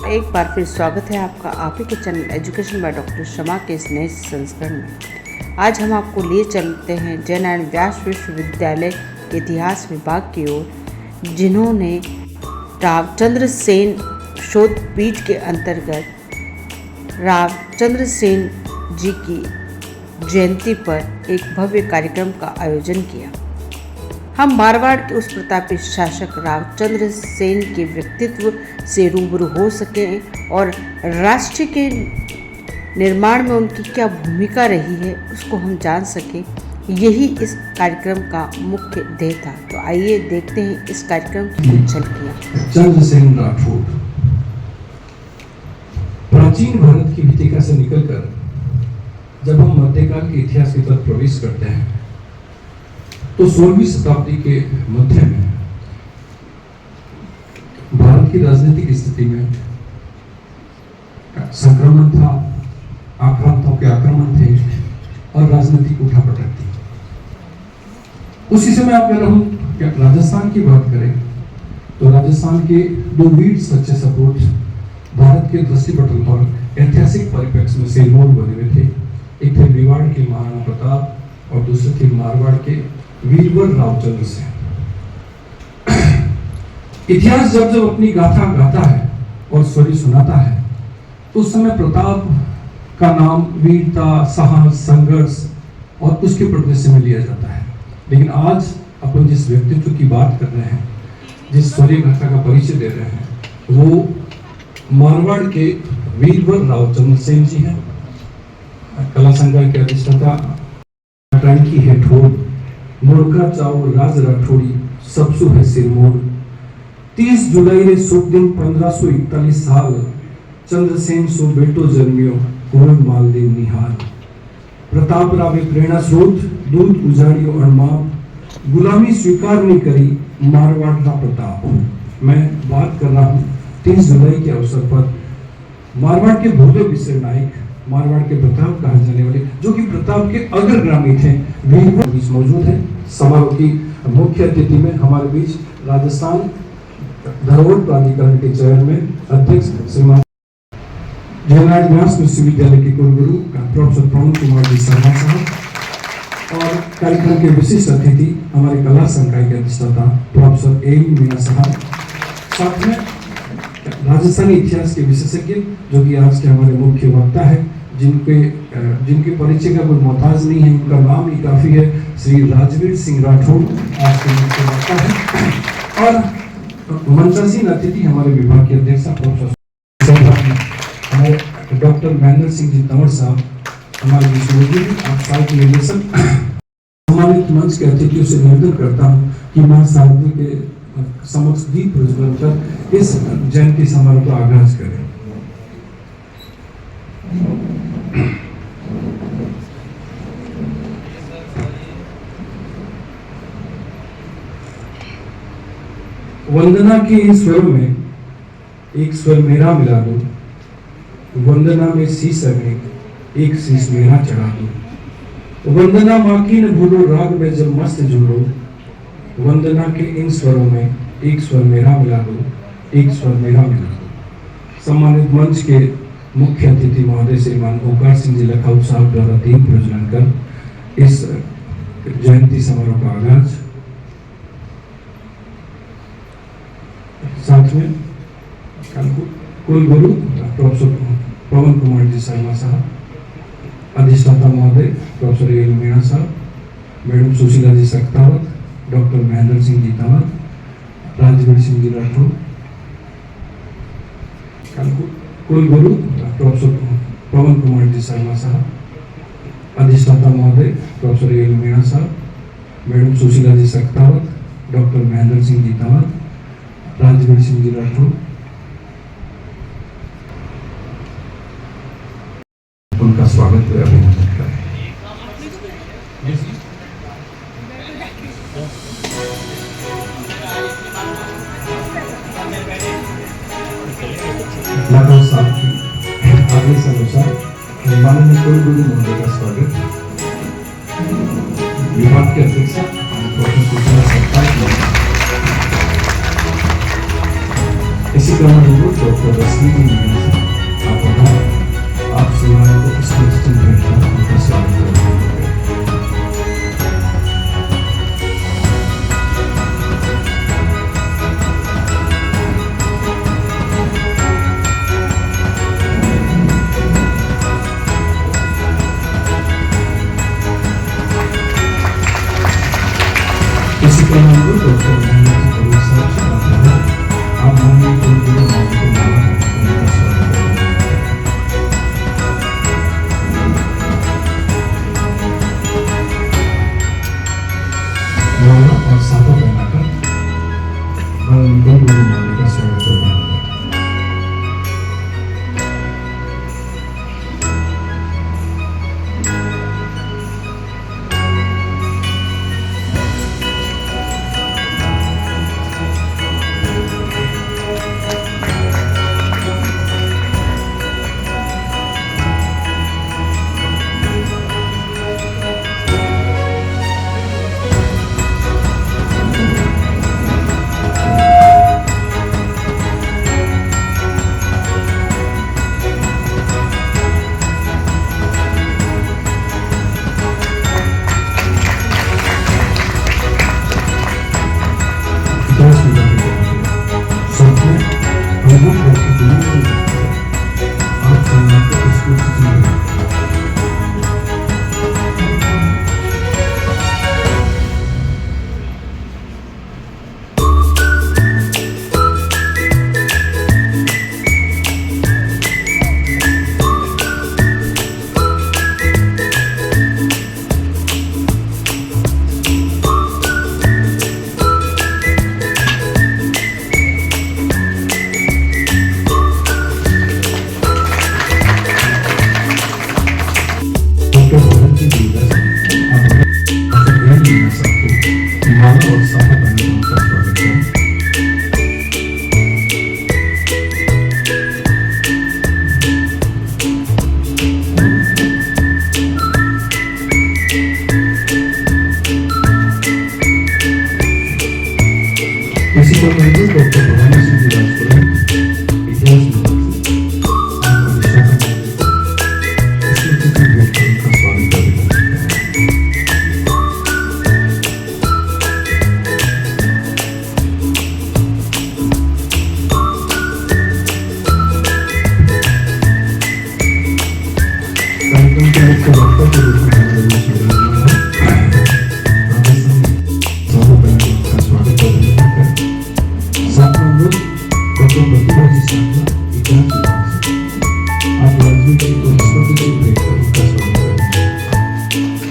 एक बार फिर स्वागत है आपका आप ही के चैनल एजुकेशन बाय डॉक्टर शमा के इस नए संस्करण में। आज हम आपको लिए चलते हैं जय नारायण व्यास विश्वविद्यालय के इतिहास विभाग की ओर, जिन्होंने रावचंद्र सेन शोध पीठ के अंतर्गत रावचंद्र सेन जी की जयंती पर एक भव्य कार्यक्रम का आयोजन किया। हम मारवाड़ के उस प्रतापी शासक रावचंद्र सेन के व्यक्तित्व से रूबरू हो सकें और राष्ट्र के निर्माण में उनकी क्या भूमिका रही है उसको हम जान सकें, यही इस कार्यक्रम का मुख्य ध्येय था। तो आइए देखते हैं इस कार्यक्रम की कुछ झलकियां। चंद्रसेन राठौड़ प्राचीन भारत की भीतिका से निकलकर जब हम मध्यकाल के इतिहास की तरफ प्रवेश करते हैं तो 16वीं शताब्दी के मध्य में भारत की राजनीतिक स्थिति में संक्रमण था, आक्रांताओं के आक्रमण थे और राजनीतिक उठापटक थी। उसी समय आप अगर हम राजस्थान की बात करें तो राजस्थान के दो वीर सच्चे सपूत भारत के दृष्टिपटल पर ऐतिहासिक परिप्रेक्ष्य में सिरमौर बने हुए थे। एक थे मेवाड़ के महाराणा प्रताप और दूसरे थे मारवाड़ के वीरवर रावचंद्र सेन। इतिहास जब जब अपनी गाथा गाता है और स्टोरी सुनाता है तो उस समय प्रताप का नाम वीरता, साहस, संघर्ष और उसके प्रदर्शन में लिया जाता है। लेकिन आज अपन जिस व्यक्तित्व की बात कर रहे हैं, जिस शौर्य गाथा का परिचय दे रहे हैं, वो मारवाड़ के वीरवर रावचंद्र सेन जी हैं। कला संकाय के अधिष्ठाता की है ठोर मुर्गा चाव राज राठौड़ी सबसु है सिरमौर। 30 जुलाई रे शुभ दिन 1541 साल चंद्रसेन सो बेटो जन्मियो कोण मालदेव निहाल। प्रताप रावे प्रेरणा स्रोत दूध उजाड़ियो अणमाप गुलामी स्वीकार नहीं करी मारवाड़ का प्रताप। मैं बात कर रहा हूँ 30 जुलाई के अवसर पर मारवाड़ के भोले विषय नायक, मारवाड़ के प्रताप कहा जाने वाले, जो कि प्रताप के अग्रगामी थे, वीरवर बीच मौजूद है। समारोह की मुख्य अतिथि में हमारे बीच राजस्थान धरोहर प्राधिकरण के चेयरमैन अध्यक्ष श्रीमान जय नारायण व्यास विश्वविद्यालय के कुलगुरु प्रोफेसर पवन कुमार जी शर्मा साहब और कार्यक्रम के विशिष्ट अतिथि हमारे कला संकाय के अधिष्ठाता प्रोफेसर एम मीना साहब, साथ में राजस्थानी इतिहास के विशेषज्ञ जो कि आज के हमारे मुख्य वक्ता है, जिनके परिचय का कोई मोहताज नहीं है, उनका नाम ही काफी है। श्री राजवीर सिंह राठौड़ आज के मुख्य वक्ता है और मंचासीन अतिथि हमारे विभाग के अध्यक्ष प्रोफेसर हमारे डॉक्टर महेंद्र सिंह जी तंवर साहब हमारे विश्वविद्यालय आप साल के निदेशक। सम्मानित मंच के अतिथियों से निवेदन करता हूँ कि मां शारदा के समक्ष दीप प्रज्वलन कर इस जयंती समारोह का आगाज करें। वंदना के इन स्वरों में एक स्वर मेरा मिला दो, वंदना में शीश में एक शीश मेरा चढ़ा दो। वंदना माँ की न भूलो राग में जब मस्त झूलो, वंदना के इन स्वरों में एक स्वर मेरा मिला दो, एक स्वर मेरा मिला दो। सम्मानित मंच के मुख्य अतिथि महोदय श्रीमान ओंकार सिंह जी लखाऊ साहब द्वारा दीप प्रज्वलन कर इस जयंती समारोह का आगाज। साथ में कुलगुरु प्रोफेसर पवन कुमार जी शर्मा साहब, अधिष्ठाता महोदय प्रोफेसर एल मीणा साहब, मैडम सुशीला जी सक्तावत, डॉक्टर महेंद्र सिंह जी तंवर, राजवीर सिंह जी राठौड़, कुलगुरु प्रोफेसर पवन कुमार जी शर्मा साहब, अधिष्ठाता महोदय प्रोफेसर एल मीणा साहब, मैडम सुशीला जी सक्तावत, डॉक्टर महेंद्र सिंह जी तंवर, राजवीर सिंह जी राठौड़। उनका स्वागत है, अभिनंदन करें। लाडो साहब की आदेश अनुसार माननीय कुलगुरु महोदय का स्वागत। विभाग के अध्यक्ष प्रोफेसर सुशीला सक्तावत इस इसी क्रम में डॉक्टर रश्मि जी मीना साहब आप आभार आप सेवाओं को स्मृति भेंट कर उनका स्वागत करते हैं। इसी क्रम में डॉक्टर महेंद्र जी करोड़ साहब से आप आभार आप माननीय कुलगुरु नाम को माला उनका स्वागत करते हैं। और साफा पहनाकर माननीय कुलगुरु नाम का स्वागत करते हैं। इसी क्रम में डॉक्टर भवानी सिंह जी राजपुरा इतिहास स्मृति भेंट कर उनका स्वागत करते हैं। कार्यक्रम के मुख्य वक्ता के रूप में माननीय श्री प्रतिभा जी साहब इतिहास आप राजवीर जी को स्मृति से भेंट कर उनका स्वागत करें।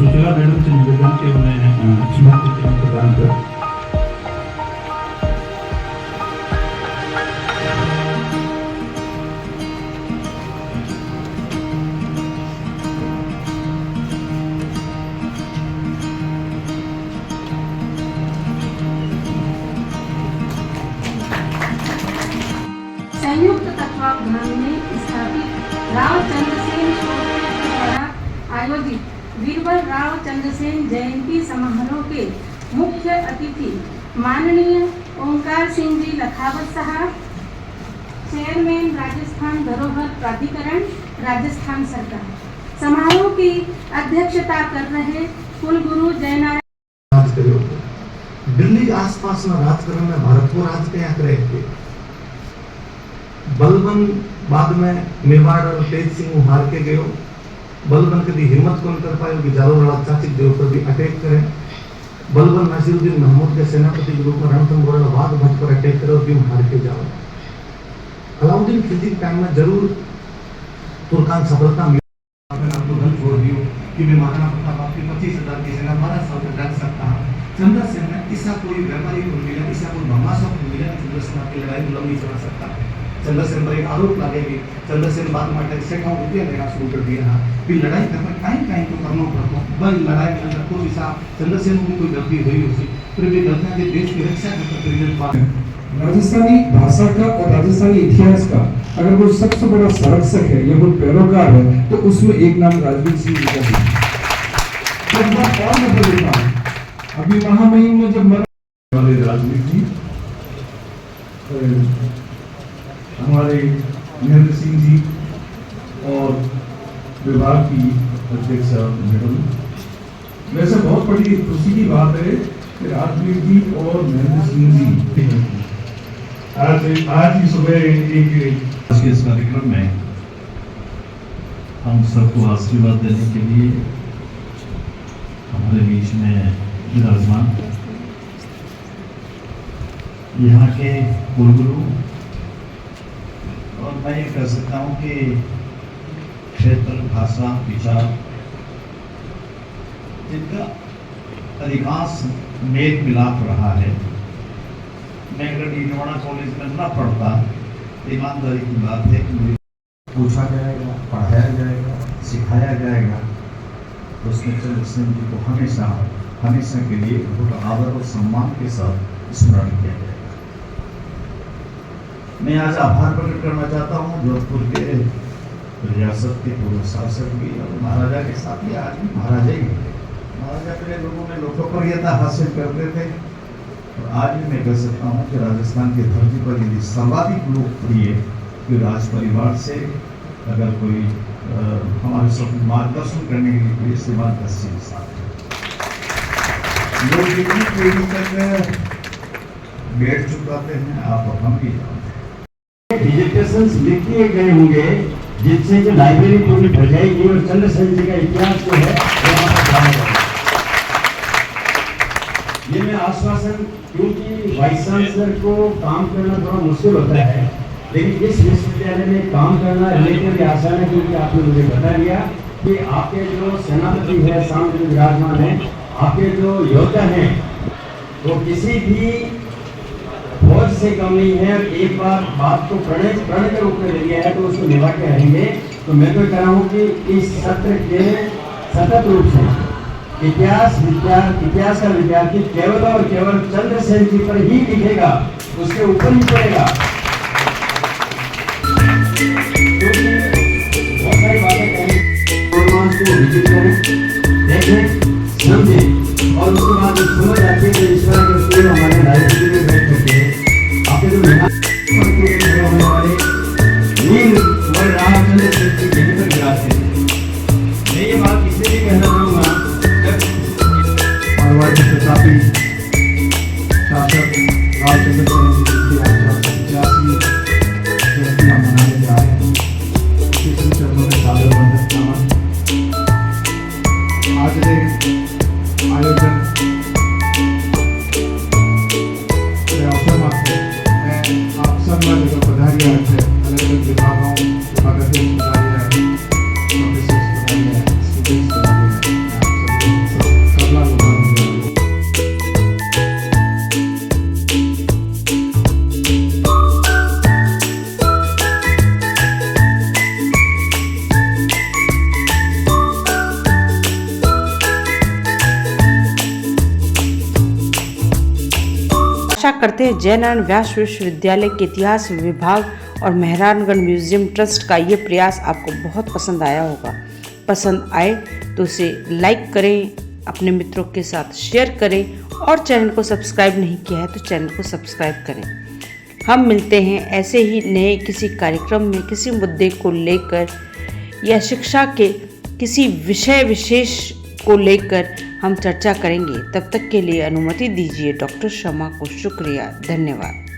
सुशीला मैडम से निवेदन के उन्हें स्मृति चिन्ह प्रदान कर संयुक्त तत्वावधान में स्थापित राव चंद्रसेन शोध द्वारा आयोजित वीरबल राव चंद्रसेन जयंती समारोह के मुख्य अतिथि माननीय ओंकार सिंह जी लखावत साहब, चेयरमैन राजस्थान धरोहर प्राधिकरण राजस्थान सरकार। समारोह की अध्यक्षता कर रहे कुलगुरु जयनारायण दिल्ली के आसपास में राजकरण में भारतपुर राज के यहाँ रहे बलबन बाद में मेवाड़ और तेज सिंह हार के गयो बलबन कभी हिम्मत कौन कर पाए कि जालोर चाचिक देव पर भी अटैक करें। बलबन नासिरुद्दीन महमूद के सेनापति के रूप में रणथंभोर वाघ भट्ट पर अटैक करे और भी हार के जाओ। अलाउद्दीन खिलजी के टाइम में जरूर तुर्कान सफलता मिली। मैंने आपको धन छोड़ दियो कि मैं महाराणा प्रताप आपकी 25,000 की सेना 12 साल तक रख सकता हूँ। चंद्रसेन ने ऐसा कोई व्यापारी को मिला, ऐसा कोई भमाशा को मिला, चंद्रसेन आपकी लड़ाई को लंबी चला सकता है। चंद्रसेन पर एक आरोप लगेगी। चंद्रसेन बाद में सेठाओं रुपया लेना शुरू कर दिया। फिर लड़ाई करना कहीं तो करना पड़ता। बल लड़ाई में अंदर कोई सा चंद्रसेन को कोई गलती हुई उसे फिर भी गलतियां के देश की रक्षा करते। राजस्थानी भाषा का और राजस्थानी इतिहास का अगर कोई सबसे बड़ा संरक्षक है या कोई पैरोकार है तो उसमें एक नाम राजवीर सिंह जी का है। अभी महामहिम में जब वाले राजवीर जी हमारे महेंद्र सिंह जी और विभाग की अध्यक्ष मैडम, वैसे बहुत बड़ी खुशी की बात है कि राजवीर जी और महेंद्र सिंह जी आज ही सुबह इस कार्यक्रम में हम सबको आशीर्वाद देने के लिए हमारे बीच में विराजमान यहाँ के कुलगुरु, और मैं ये कह सकता हूँ कि क्षेत्र, भाषा, विचार जिनका अधिकांश मेल मिलाप रहा है। मैं अगर डीडवाड़ा कॉलेज में न पढ़ता, ईमानदारी की बात है कि मुझे पूछा जाएगा, पढ़ाया जाएगा, सिखाया जाएगा तो उसमें चंद्रसेन जी को हमेशा के लिए बहुत आदर और सम्मान के साथ स्मरण किया जाएगा। मैं आज आभार प्रकट करना चाहता हूँ जोधपुर के रियासत के पूर्व शासक भी और महाराजा के साथ ही आज भी महाराजा ही है। महाराजा पहले लोगों में लोकप्रियता हासिल करते थे और आज भी मैं कह सकता हूँ कि राजस्थान की धरती पर यदि सर्वाधिक लोकप्रिय कोई राज परिवार से अगर कोई हमारे सब मार्गदर्शन करने के लिए श्रीमान कश्यप के साथ लोग कितनी पीढ़ी तक बैठ चुकाते हैं, आप और हम भी जानते हैं। डिजिटेशंस लिख दिए गए होंगे जिससे जो लाइब्रेरी पूरी भर जाएगी और चंद्रसेन जी का इतिहास जो है वो वहाँ पर जाना जाएगा। ये मैं आश्वासन, क्योंकि वाइस चांसलर को काम करना थोड़ा मुश्किल होता है, लेकिन इस विश्वविद्यालय में काम करना रिलेटिवली आसान है, क्योंकि आपने मुझे बता दिया कि आपके जो सेनापति है सामने विराजमान है, आपके जो योद्धा हैं वो किसी भी फौज से कम नहीं है। एक बार बात को प्रणय के रूप में ले लिया है तो उसको निभा के रहेंगे। तो मैं तो कह रहा हूँ कि इस सत्र के सतत रूप से इतिहास का विद्यार्थी केवल और केवल चंद्रसेन जी पर ही लिखेगा, उसके ऊपर ही पड़ेगा। बहुत सारी बातें कहें, विजिट करें, देखें, समझें और उसके बाद समझ आती है कि ईश्वर के स्कूल हमारे लाइब्रेरी में बैठ करके आपके जो होने वाले नील वर रामचंद्र सिंह जी यहीं पर गिराते हैं। मैं ये बात इसलिए भी कहना चाहूँगा, मारवाड़ के प्रतापी शासक रामचंद्र सिंह जी की 85वीं जयंती हम मनाने जा रहे हैं। किसी चरणों में सादर वंदन आज आयोजन अवसर मात्र मैं आप सब जगह पधारिया है, अलग अलग विभागों विभागाध्यक्ष पधारिया है, प्रोफेसर्स पधारिया है, स्टूडेंट्स पधारिया है, कला आशा करते हैं जय नारायण व्यास विश्वविद्यालय के इतिहास विभाग और मेहरानगढ़ म्यूजियम ट्रस्ट का ये प्रयास आपको बहुत पसंद आया होगा। पसंद आए तो उसे लाइक करें, अपने मित्रों के साथ शेयर करें और चैनल को सब्सक्राइब नहीं किया है तो चैनल को सब्सक्राइब करें। हम मिलते हैं ऐसे ही नए किसी कार्यक्रम में किसी मुद्दे को लेकर या शिक्षा के किसी विषय विशेष को लेकर हम चर्चा करेंगे। तब तक के लिए अनुमति दीजिए डॉक्टर शर्मा को। शुक्रिया, धन्यवाद।